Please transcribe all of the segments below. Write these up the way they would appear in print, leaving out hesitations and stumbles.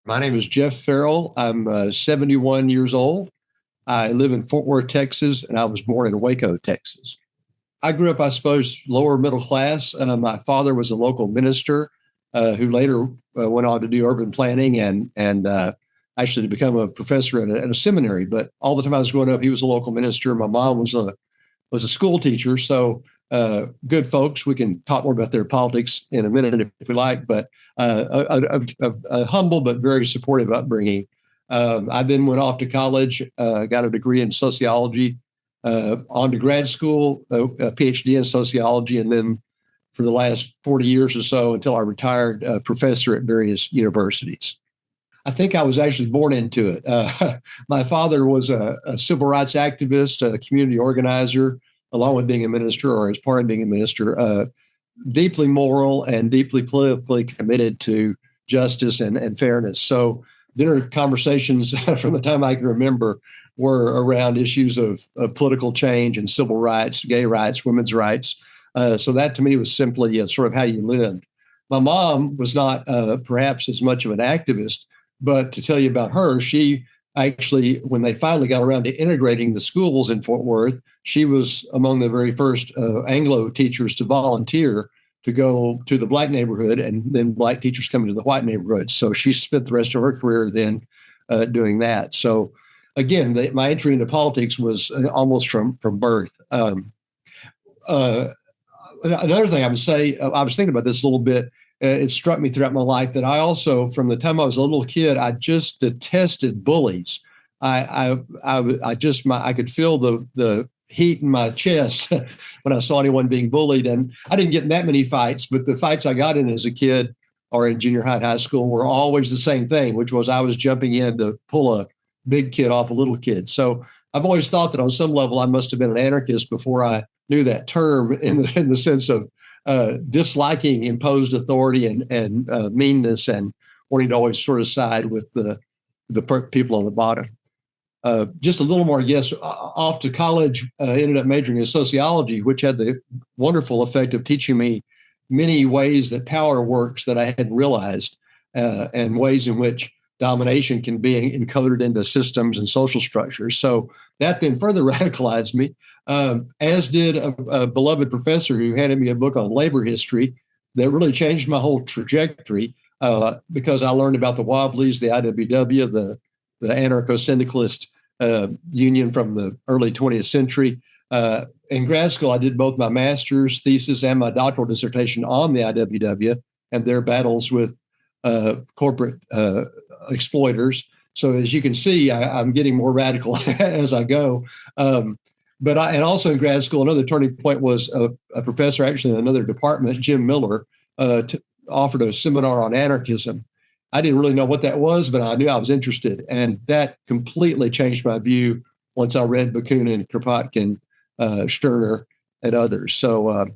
My name is Jeff Ferrell. I'm 71 years old. I live in Fort Worth, Texas, and I was born in Waco, Texas. I grew up, I suppose, lower middle class. My father was a local minister who later went on to do urban planning and actually to become a professor at a seminary. But all the time I was growing up, he was a local minister. My mom was a school teacher. So good folks. We can talk more about their politics in a minute if we like, but a humble but very supportive upbringing. I then went off to college, got a degree in sociology, on to grad school, a PhD in sociology, and then for the last 40 years or so until I retired, professor at various universities. I think I was actually born into it. My father was a civil rights activist, a community organizer, along with being a minister or as part of being a minister, deeply moral and deeply politically committed to justice and fairness. So dinner conversations from the time I can remember were around issues of political change and civil rights, gay rights, women's rights. So that to me was simply sort of how you lived. My mom was not perhaps as much of an activist, but to tell you about her, she actually, when they finally got around to integrating the schools in Fort Worth, she was among the very first Anglo teachers to volunteer to go to the Black neighborhood, and then Black teachers coming to the white neighborhood. So she spent the rest of her career then doing that. So again, my entry into politics was almost from birth. Another thing I would say, I was thinking about this a little bit. It struck me throughout my life that I also, from the time I was a little kid, I just detested bullies. I could feel the heat in my chest when I saw anyone being bullied, and I didn't get in that many fights. But the fights I got in as a kid or in junior high and high school were always the same thing, which was I was jumping in to pull a big kid off a little kid. So I've always thought that on some level I must have been an anarchist before I knew that term in the sense of disliking imposed authority and meanness and wanting to always sort of side with the people on the bottom. Just a little more, yes, off to college, ended up majoring in sociology, which had the wonderful effect of teaching me many ways that power works that I hadn't realized, and ways in which domination can be encoded into systems and social structures. So that then further radicalized me, as did a beloved professor who handed me a book on labor history that really changed my whole trajectory, because I learned about the Wobblies, the IWW, the anarcho-syndicalist union from the early 20th century. In grad school, I did both my master's thesis and my doctoral dissertation on the IWW and their battles with corporate exploiters. So as you can see, I'm getting more radical as I go. And also in grad school, another turning point was a professor actually in another department, Jim Miller, offered a seminar on anarchism. I didn't really know what that was, but I knew I was interested. And that completely changed my view once I read Bakunin, Kropotkin, Stirner, and others. So,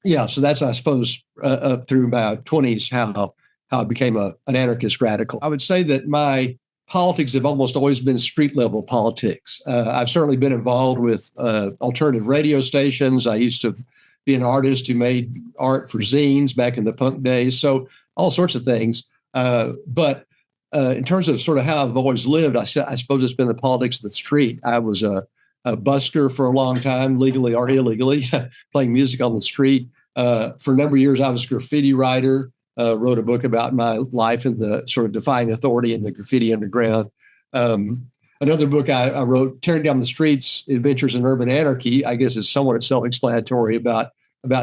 so that's, I suppose, up through my 20s, how I became an anarchist radical. I would say that my politics have almost always been street level politics. I've certainly been involved with alternative radio stations. I used to be an artist who made art for zines back in the punk days. So all sorts of things. But in terms of sort of how I've always lived, I suppose it's been the politics of the street. I was a busker for a long time, legally or illegally, playing music on the street. For a number of years, I was a graffiti writer, wrote a book about my life in the sort of defying authority in the graffiti underground. Another book I wrote, Tearing Down the Streets, Adventures in Urban Anarchy, I guess is somewhat self-explanatory, about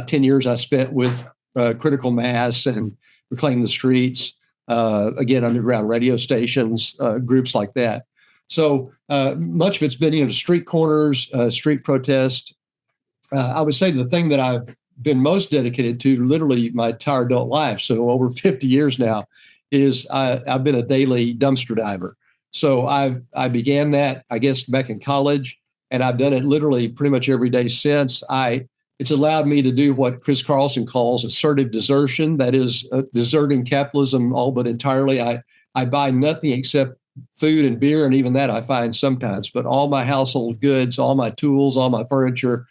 10 years I spent with Critical Mass and Reclaim the Streets, again, underground radio stations, groups like that. So much of it's been, street corners, street protest. I would say the thing that I've been most dedicated to literally my entire adult life, so over 50 years now, is I've been a daily dumpster diver. So I began that, I guess, back in college, and I've done it literally pretty much every day since. It's allowed me to do what Chris Carlson calls assertive desertion. That is, deserting capitalism all but entirely. I buy nothing except food and beer, and even that I find sometimes. But all my household goods, all my tools, all my furniture,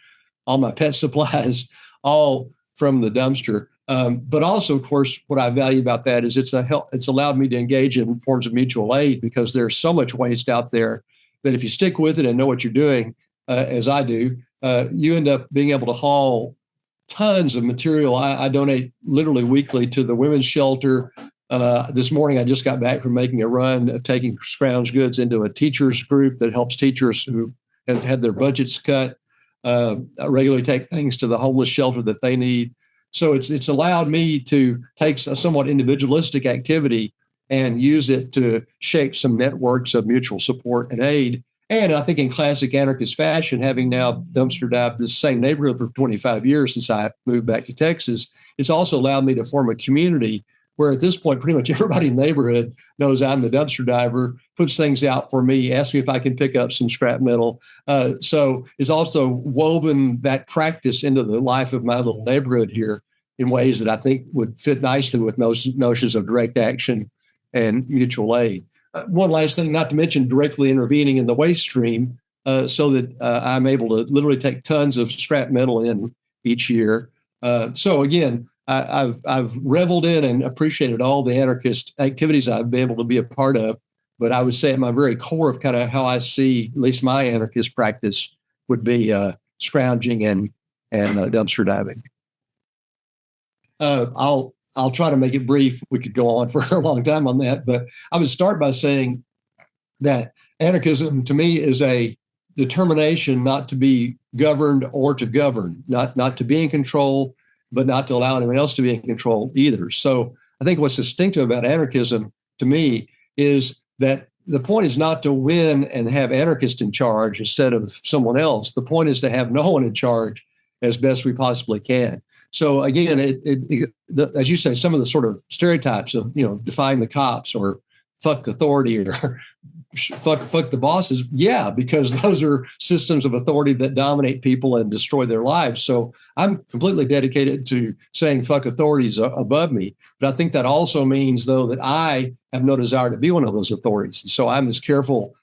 all my pet supplies, all from the dumpster. But also, of course, what I value about that is it's allowed me to engage in forms of mutual aid, because there's so much waste out there that if you stick with it and know what you're doing, as I do, you end up being able to haul tons of material. I donate literally weekly to the women's shelter. This morning, I just got back from making a run of taking scrounge goods into a teachers group that helps teachers who have had their budgets cut regularly take things to the homeless shelter that they need. So it's allowed me to take a somewhat individualistic activity and use it to shape some networks of mutual support and aid. And I think in classic anarchist fashion, having now dumpster dived this same neighborhood for 25 years since I moved back to Texas, it's also allowed me to form a community where at this point, pretty much everybody in the neighborhood knows I'm the dumpster diver, puts things out for me, asks me if I can pick up some scrap metal. So it's also woven that practice into the life of my little neighborhood here in ways that I think would fit nicely with notions of direct action and mutual aid. One last thing, not to mention directly intervening in the waste stream so that I'm able to literally take tons of scrap metal in each year. So again, I've reveled in and appreciated all the anarchist activities I've been able to be a part of, but I would say at my very core of kind of how I see at least my anarchist practice would be scrounging and dumpster diving. I'll try to make it brief. We could go on for a long time on that, but I would start by saying that anarchism to me is a determination not to be governed or to govern, not to be in control, but not to allow anyone else to be in control either. So I think what's distinctive about anarchism to me is that the point is not to win and have anarchists in charge instead of someone else. The point is to have no one in charge as best we possibly can. So again, as you say, some of the sort of stereotypes of, defying the cops or fuck authority or fuck the bosses. Yeah, because those are systems of authority that dominate people and destroy their lives. So I'm completely dedicated to saying fuck authorities above me. But I think that also means, though, that I have no desire to be one of those authorities. And so I'm as careful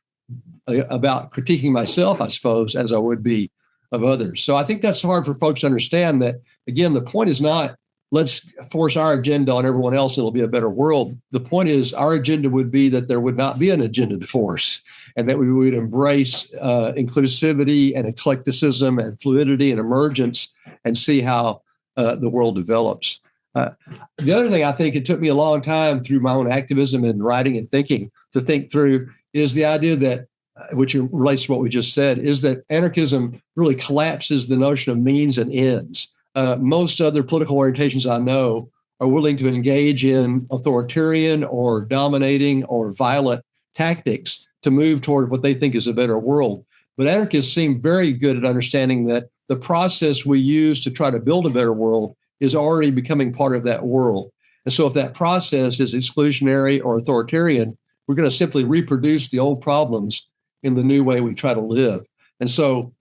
about critiquing myself, I suppose, as I would be of others. So I think that's hard for folks to understand that, again, the point is not let's force our agenda on everyone else, it'll be a better world. The point is our agenda would be that there would not be an agenda to force, and that we would embrace inclusivity and eclecticism and fluidity and emergence and see how the world develops. The other thing I think it took me a long time through my own activism and writing and thinking to think through is the idea that, which relates to what we just said, is that anarchism really collapses the notion of means and ends. Most other political orientations I know are willing to engage in authoritarian or dominating or violent tactics to move toward what they think is a better world. But anarchists seem very good at understanding that the process we use to try to build a better world is already becoming part of that world. And so if that process is exclusionary or authoritarian, we're going to simply reproduce the old problems in the new way we try to live. And so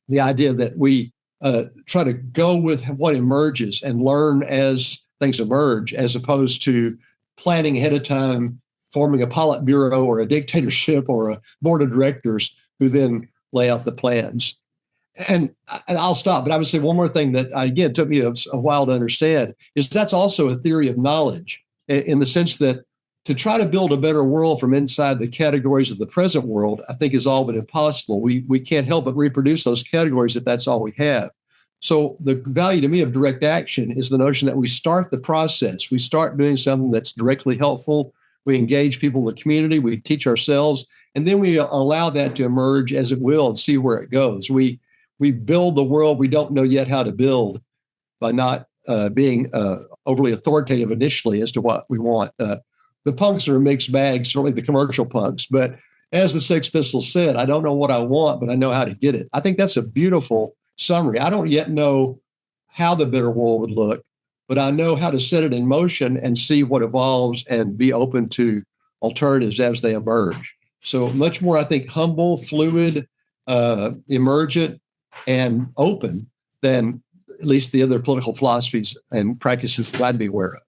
the idea that we try to go with what emerges and learn as things emerge, as opposed to planning ahead of time, forming a Politburo or a dictatorship or a board of directors who then lay out the plans. And I'll stop, but I would say one more thing that, again, took me a while to understand is that's also a theory of knowledge, in the sense that to try to build a better world from inside the categories of the present world, I think is all but impossible. We can't help but reproduce those categories if that's all we have. So the value to me of direct action is the notion that we start the process. We start doing something that's directly helpful. We engage people in the community. We teach ourselves, and then we allow that to emerge as it will and see where it goes. We build the world we don't know yet how to build by not being overly authoritative initially as to what we want. The punks are a mixed bag, certainly the commercial punks. But as the Sex Pistols said, I don't know what I want, but I know how to get it. I think that's a beautiful summary. I don't yet know how the better world would look, but I know how to set it in motion and see what evolves and be open to alternatives as they emerge. So much more, I think, humble, fluid, emergent, and open than at least the other political philosophies and practices I'd be aware of.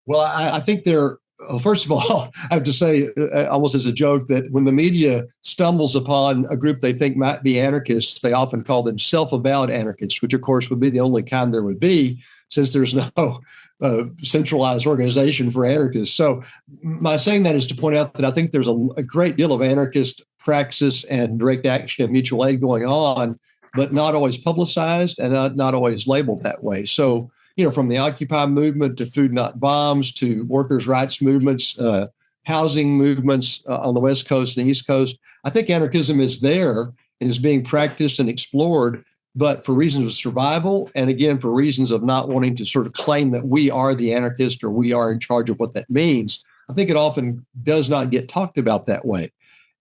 Well, I think there Well, first of all, I have to say, almost as a joke, that when the media stumbles upon a group they think might be anarchists, they often call them self-avowed anarchists, which, of course, would be the only kind there would be, since there's no centralized organization for anarchists. So, my saying that is to point out that I think there's a great deal of anarchist praxis and direct action and mutual aid going on, but not always publicized and not always labeled that way. So, from the Occupy movement to Food Not Bombs to workers' rights movements, housing movements on the West Coast and East Coast, I think anarchism is there and is being practiced and explored, but for reasons of survival, and again, for reasons of not wanting to sort of claim that we are the anarchist or we are in charge of what that means. I think it often does not get talked about that way.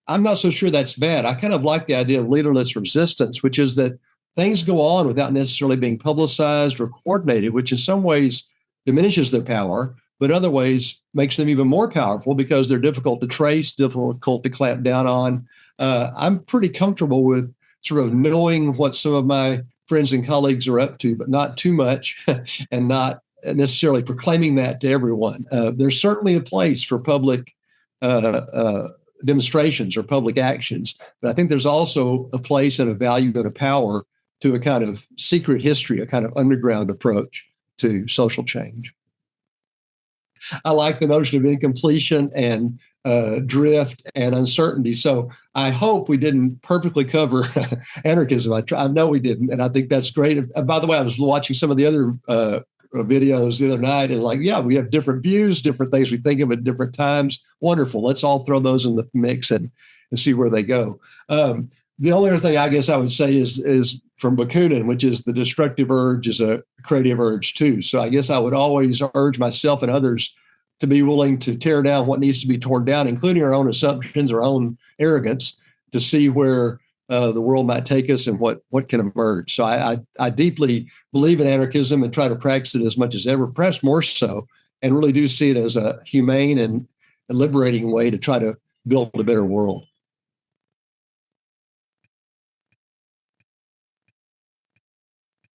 I'm not so sure that's bad. I kind of like the idea of leaderless resistance, which is that things go on without necessarily being publicized or coordinated, which in some ways diminishes their power, but in other ways makes them even more powerful because they're difficult to trace, difficult to clamp down on. I'm pretty comfortable with sort of knowing what some of my friends and colleagues are up to, but not too much and not necessarily proclaiming that to everyone. There's certainly a place for public demonstrations or public actions, but I think there's also a place and a value and a power to a kind of secret history, a kind of underground approach to social change. I like the notion of incompletion and drift and uncertainty. So I hope we didn't perfectly cover anarchism. I know we didn't, and I think that's great. By the way, I was watching some of the other videos the other night, and we have different views, different things we think of at different times. Wonderful. Let's all throw those in the mix and see where they go. The only other thing I guess I would say is from Bakunin, which is the destructive urge is a creative urge too. So I guess I would always urge myself and others to be willing to tear down what needs to be torn down, including our own assumptions, our own arrogance, to see where the world might take us and what can emerge. So I deeply believe in anarchism and try to practice it as much as ever, perhaps more so, and really do see it as a humane and liberating way to try to build a better world.